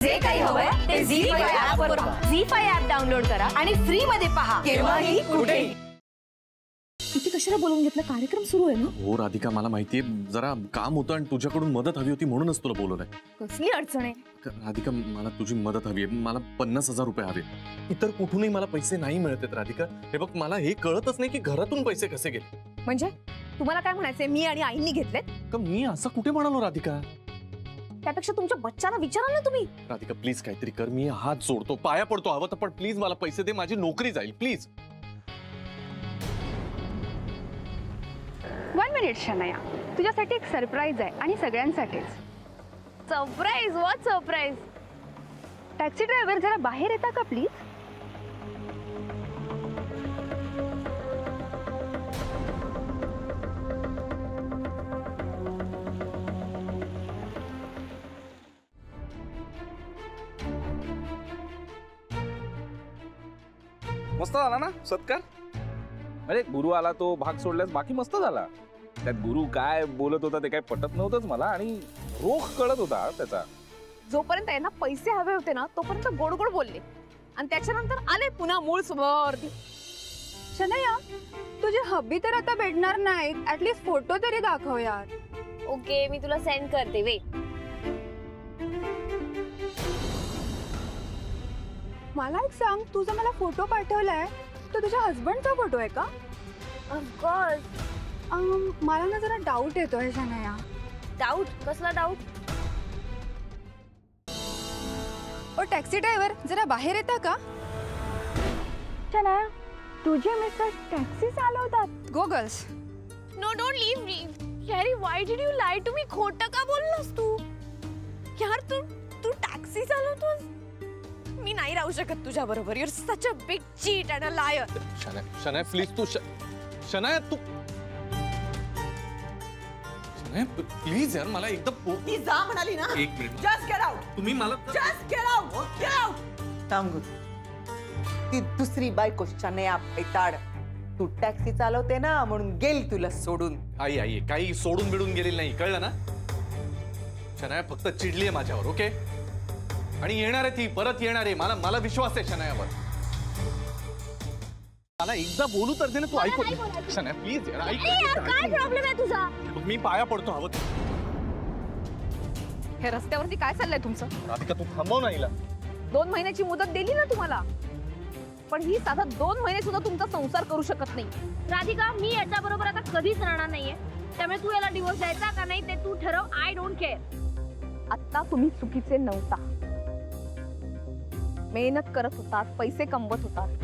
जे काही हवंय ते झी5 ऍप वर पहा. झी5 ऍप डाउनलोड करा आणि फ्री मध्ये पहा केव्हाही कुठेही. किती कशाला बोलून घेतलं, कार्यक्रम सुरू आहे ना. हो राधिका, मला माहितीये जरा काम होतं आणि तुझ्याकडून मदत हवी होती म्हणूनच तुला बोलवलंय. कसली अडचण आहे? राधिका, मला तुझी मदत हवी आहे. मला 50,000 रुपये हवे. इतर कुठूनही मला पैसे नाही मिळत आहेत राधिका. हे बघ, मला हे कळतच नाही की घरातून पैसे कसे गेले. म्हणजे तुम्हाला काय म्हणायचंय, मी आणि आईंनी घेतलेत? का मी असं कुठे म्हणालो राधिका? त्यापेक्षा तुमच्या बच्चाला विचारा ना तुम्ही. राधिका प्लीज काहीतरी कर. मी हात जोडतो, पाया पडतो, हवं तर पण प्लीज मला पैसे दे. माझी नोकरी जाईल प्लीज. 1 मिनिट शनया, तुझ्यासाठी एक सरप्राईज आहे आणि सगळ्यांसाठीच. Surprise? What surprise? Taxi driver जरा बाहेर येता का प्लीज? मस्त झाला ना सत्कार. अरे गुरु आला तो भाग सोडल्यास बाकी मस्त झाला. त्यात गुरु काय बोलत होता ते काय पटत नव्हतंच मला आणि रोख कळत होता त्याचा. जोपर्यंत यांना पैसे हवे होते ना तोपर्यंत गोड गोड बोलले आणि त्याच्यानंतर आले पुन्हा मूळ स्वभावावरती. शनया, तुझे हब्बी तर आता भेटणार नाहीत, ऍटलीस्ट फोटो तरी दाखव यार. ओके, मी तुला सेंड करते. वे मला एक सांग, तुझा मला फोटो पाठवलाय तो तुझ्या हस्बंडचा फोटो आहे का? ऑफकोर्स. मला ना जरा डाऊट येतोय शनया. डाऊट? कसला डाऊट? ओ टॅक्सी ड्रायव्हर, जरा बाहेर येता का? शनया, तुझे मिस्टर टॅक्सी चालवतात? Go girls. No, don't leave me. Carrie, why did you lie to me? खोटं का बोललास तू? यार तू टॅक्सी चालवतोस? मी नाही राहू शकत तुझ्या बरोबर. You are such a big cheat and a liar. Shanaya please तू शनाया तू शनाया प्लीज यार, मला एकदम ती जा म्हणाली ना. एक मिनिट. Just get out. तुम्ही मला just get out. Get out. थांब. ती दुसरी बायको शनया पेटाड. तू टॅक्सी चालवते ना म्हणून गेली तुला सोडून. आई काही सोडून बिडून गेलेली नाही, कळलं ना? शनाया फक्त चिडलीये माझ्यावर. ओके, आणि येणार आहे ती, परत येणार आहे. मला विश्वास आहे शनायावर. मला एकदा बोलू तर दे ना. तू ऐकू शनाया प्लीज यार, ऐक. काय प्रॉब्लेम आहे तुझा? मी पाया पडतो, हवं. हे रस्त्यावरती काय चाललंय तुमचं? राधिका तू थांबव ना हिला. 2 महिन्याची मुदत दिली ना तुम्हाला, पण ही साधा 2 महिने सुद्धा तुमचा संसार करू शकत नाही. राधिका, मी याच्या बरोबर आता कधीच राहणार नाहीये. त्यामुळे तू याला डिवोर्स द्यायचा का नाही ते तू ठरव. I don't care. आता तुम्ही चुकीचे नव्हता. मेहनत करत होतात, पैसे कमवत होतात,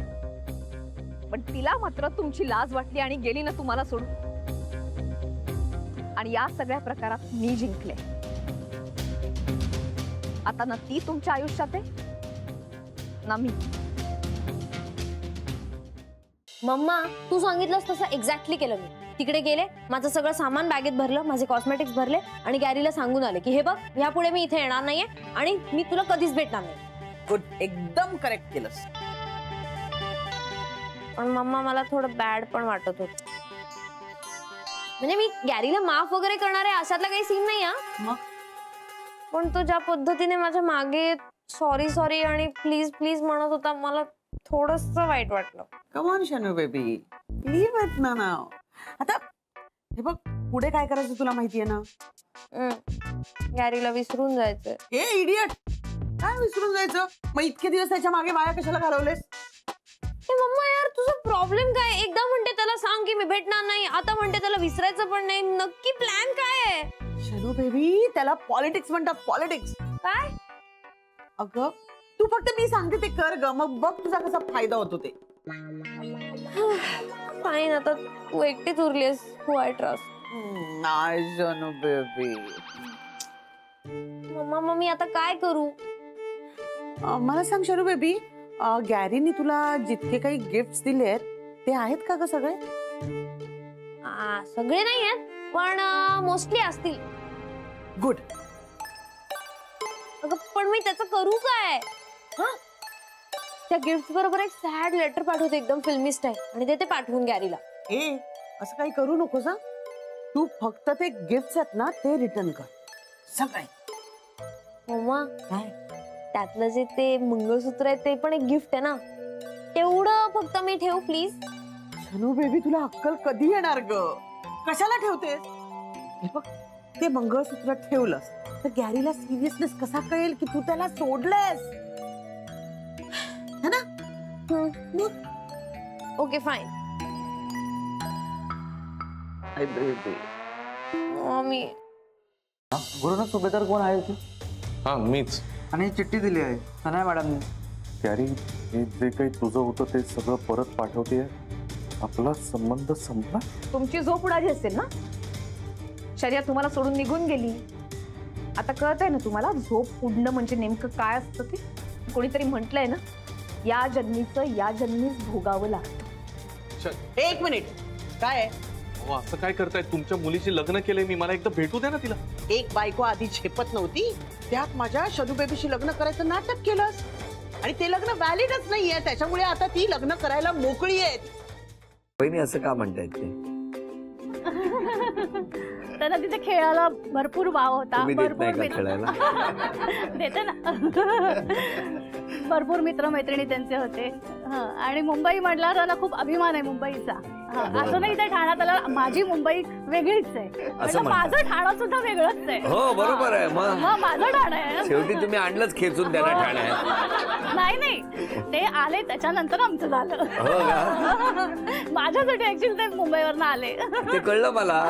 पण तिला मात्र तुमची लाज वाटली आणि गेली ना तुम्हाला सोडून. आणि या सगळ्या प्रकारात मी जिंकले. आता ना ती तुमच्या आयुष्यात आहे ना मी. मम्मा, तू सांगितलंस तसं एक्झॅक्टली केलं मी. तिकडे गेले, माझं सगळं सामान बॅगेत भरलं, माझे कॉस्मेटिक्स भरले आणि गॅरीला सांगून आले की हे बघ, यापुढे मी इथे येणार नाहीये आणि मी तुला कधीच भेटणार नाही. गुड, एकदम करेक्ट केलंस. पण मम्मा, मला थोडं बॅड पण वाटत होत. म्हणजे मी गॅरीला माफ वगैरे करणार आहे अशातला काही सीन नाही हा. पण तो ज्या पद्धतीने माझ्या मागे सॉरी सॉरी आणि प्लीज प्लीज म्हणत होता, मला थोडस वाईट वाटलं. Come on Shanu baby, leave it now. आता हे बघ, पुढे काय करायचं तुला माहितीये ना. गॅरीला विसरून जायचंय. ए इडियट, काय विसरून जायचं? मग इतके दिवस त्याच्या मागे वाया कशाला घालवलेस? मम्मा यार, तुझा प्रॉब्लेम काय? एकदा म्हणते त्याला सांग की मी भेटणार नाही, आता म्हणते त्याला विसरायचं पण नाही. नक्की प्लॅन काय आहे? शनू बेबी, त्याला पॉलिटिक्स म्हणतात. पॉलिटिक्स. काय? अगं तू फक्त मी सांगते ते कर ग, मग बघ तुझा कसा फायदा होतो ते. फाईन, आता तू एकटीच उरलीस. हू आय ट्रस्ट. नाही शनू बेबी. मम्मा, मम्मी आता काय करू? मला सांग शनू बेबी, गॅरीने तुला जितके काही गिफ्ट्स दिलेत ते आहेत का ग सगळे? सगळे नाही आहेत, पण मोस्टली असतील. गुड. अगं पण मी त्याचं करू काय? त्या गिफ्ट बरोबर एक सॅड लेटर पाठवते, एकदम फिल्मी स्टाईल, आणि ते पाठवून गॅरीला. ए असं काही करू नकोस हा. तू फक्त ते गिफ्ट्स आहेत ना ते रिटर्न कर सगळे. मम्मा, काय? त्या त्यातलं जे ते मंगळसूत्र आहे ते पण एक गिफ्ट आहे ना, तेवढं फक्त मी ठेवू प्लीज. शनू बेबी, तुला अक्कल कधी येणार ग? कशाला ठेवतेस? हे बघ, ते मंगळसूत्र ठेवलंस तर गॅरीला सिरियसनेस कसा कळेल की तू त्याला सोडलंस, है ना? Okay fine. मी गुरुनाथ सुभेदार कोण आहे ते? हा मीच. आणि ही चिठ्ठी दिली आहे सनाया मॅडमने. गॅरी, हे जे काही तुझं होतं ते सगळं परत पाठवते. आपला संबंध संपला. तुमची झोप उडाली असेल ना, शर्या तुम्हाला सोडून निघून गेली. आता कळतंय ना तुम्हाला झोप उडणं म्हणजे नेमकं काय असतं ते. कोणीतरी म्हटलंय ना, या जन्मीचं या जन्मीच भोगावं लागतं. एक मिनिट, काय आहे? अहो, असं काय करताय? तुमच्या मुलीशी लग्न केलंय मी, मला एकदा भेटू द्या ना तिला. एक बायको आधी झेपत नव्हती, त्यात माझ्या शनू बेबीशी लग्न करायचं नाटक केलंस आणि ते लग्न व्हॅलिडच नाहीये, त्याच्यामुळे आता ती लग्न करायला मोकळी आहेत. बहिणी असं का म्हणतायत ते? त्यांना तिथे खेळायला भरपूर वाव होता. तुम्ही देत भरपूर नाही का खेळायला? देते ना. भरपूर मित्रमैत्रिणी त्यांचे होते. आणि मुंबई म्हटल्यावर त्याला खूप अभिमान आहे मुंबईचा. असं नाही ते ठाण्यात त्याला माझी मुंबई वेगळीच आहे, म्हणजे माझं ठाणं सुद्धा वेगळंच आहे. हो बरोबर आहे. मग माझं ठाणं आहे. शेवटी तुम्ही आणलंच खेचून त्यांना ठाण्यात. नाही, ते आले त्याच्यानंतर आमचं झालं. हो का? माझ्यासाठी ऍक्च्युअली ते मुंबईवरनं आले. ते कळलं मला.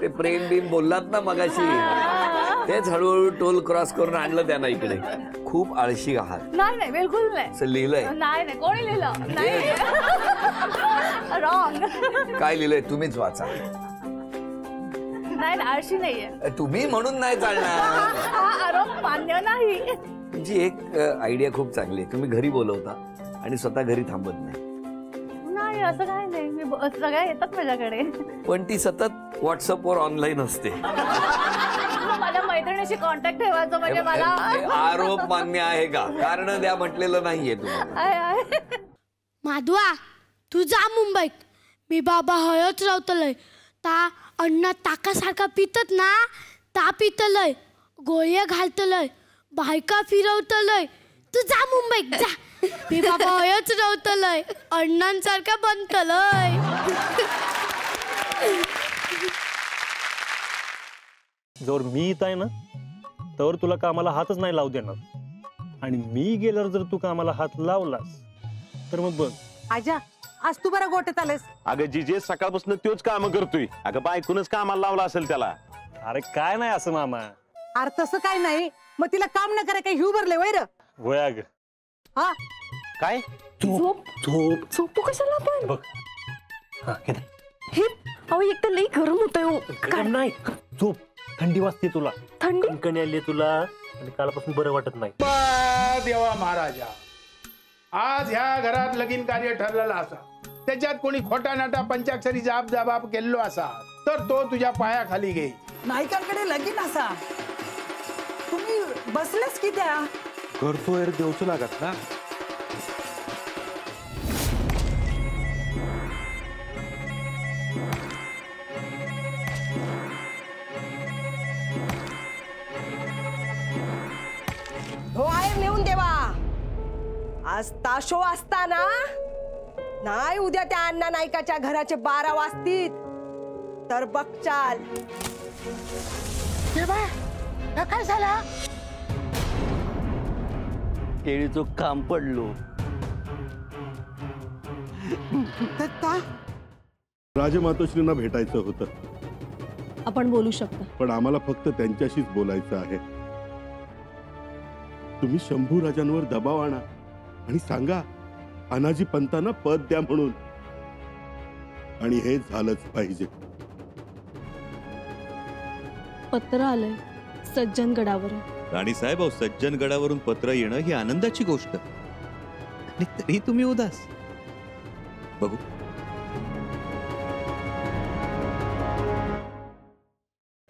ते प्रेम बिम बोललात ना मगाशी, तेच हळूहळू टोल क्रॉस करून आणलं त्यांना इकडे. खूप आळशी आहात. नाही बिलकुल नाही. असं लिहिलंय? नाही कोणी लिहिलं नाही. रॉंग. काय लिहिलंय? तुम्हीच वाचा. नाही आळशी नाहीये तुम्ही म्हणून नाही चालणार. हा आरोप मान्य नाही. तुमची एक आयडिया खूप चांगली आहे. तुम्ही घरी बोलवता आणि स्वतः घरी थांबत नाही. नाही असं काय नाही, मी सगळ्या येतात माझ्याकडे. पण ती सतत व्हॉट्सअपवर ऑनलाईन असते. माझ्या मैत्रिणीशी कॉन्टॅक्ट ठेवायचं म्हणजे मला. आरोप मान्य आहे का? कारण द्या म्हटलेलं नाहीये तुम्हाला. माधवा, तू जा मुंबईत. मी बाबा हयच रावतलय. ता अन्न ताकासारखा पितत ना, ता पितलय, गोळ्या घालतलय, बायका फिरवतलय. तू जा मुंबईत जा. मी बाबा हयच रावतलय, अण्णांसारखा बनतलय. जर मी इथं आहे ना, तर तुला कामाला हातच नाही लावू देणार. आणि मी गेल्यावर जर तू कामाला हात लावलास तर मग बघ. आजा, आज तू बरा गोट्यात आलेस. अगं जिजे सकाळपासून तोच काम करतोय. अगं बायकूनच कामाला लावला असेल त्याला. अरे काय नाही असं मामा. अरे तसं काय नाही, मग तिला काम न कराय काही हिव भरले वैर. होय अगं. हा काय? झोप झोप झोपू कशाला आपण? बघ. हा किती हे अहो, एक तर लई गरम होतंय. गरम नाही, झोप. थंडी वाजते तुला, थंडी कणकणी आली तुला आणि कालपासून बरं वाटत नाही. देवा महाराजा, आज ह्या घरात लगीन कार्य ठरलेला असा, त्याच्यात कोणी खोटा नाटा पंचाक्षरी जाब जबाब केलो असा तर तो तुझ्या पायाखाली घेई. नायकांकडे लगीन असा, तुम्ही बसलेस की त्या? करतोय देवच लागत ना. हो आहे लिहून देवा. आज ताशो असताना नाही, उद्या त्या अण्णा नायकाच्या घराचे 12 वाजतील तर बघचाल. काय झाला? केळीचं काम पडलो. राजमातोश्रींना भेटायचं होतं. आपण बोलू शकता, पण आम्हाला फक्त त्यांच्याशीच बोलायचं आहे. तुम्ही शंभू राजांवर दबाव आणा आणि सांगा अनाजी पंतांना पद द्या म्हणून. आणि हे झालंच पाहिजे. पत्र आलंय सज्जनगडावरून. राणीसाहेब, सज्जनगडावरून पत्र येणं ही आनंदाची गोष्ट, आणि तरी तुम्ही उदास. बघू.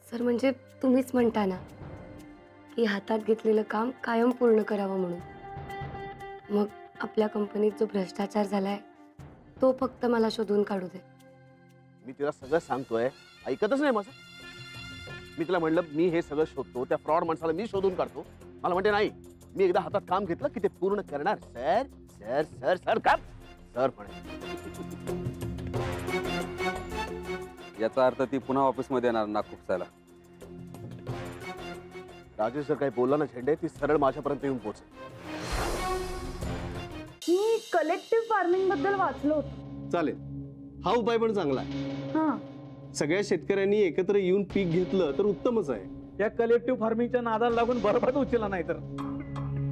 सर, म्हणजे तुम्हीच म्हणता ना की हातात घेतलेलं काम कायम पूर्ण करावं म्हणून. मग आपल्या कंपनीत जो भ्रष्टाचार झालाय तो फक्त मला शोधून काढू दे. मी तिला सगळं सांगतोय, ऐकतच नाही माझं. मी तिला म्हणलं मी हे सगळं शोधतो, त्या फ्रॉड माणसाला मी शोधून काढतो. मला म्हणते नाही, मी एकदा हातात काम घेतलं की ते पूर्ण करणार. सर सर सर सर काम सर म्हणे. याचा अर्थ ती पुन्हा ऑफिसमध्ये येणार ना खुपसायला. राजेश जर काही बोलला ना झेंडे, ती सरळ माझ्यापर्यंत येऊन पोहोच. मी कलेक्टिव्ह फार्मिंग बद्दल वाचलो होतं. चालेल, हा उपाय पण चांगला आहे. सगळ्या शेतकऱ्यांनी एकत्र येऊन पीक घेतलं तर उत्तमच आहे. या कलेक्टिव्ह फार्मिंगच्या नादाला लागून बरबाद उचलला नाही तर.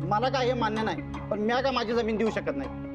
मला काय हे मान्य नाही, पण मी काय माझी जमीन देऊ शकत नाही.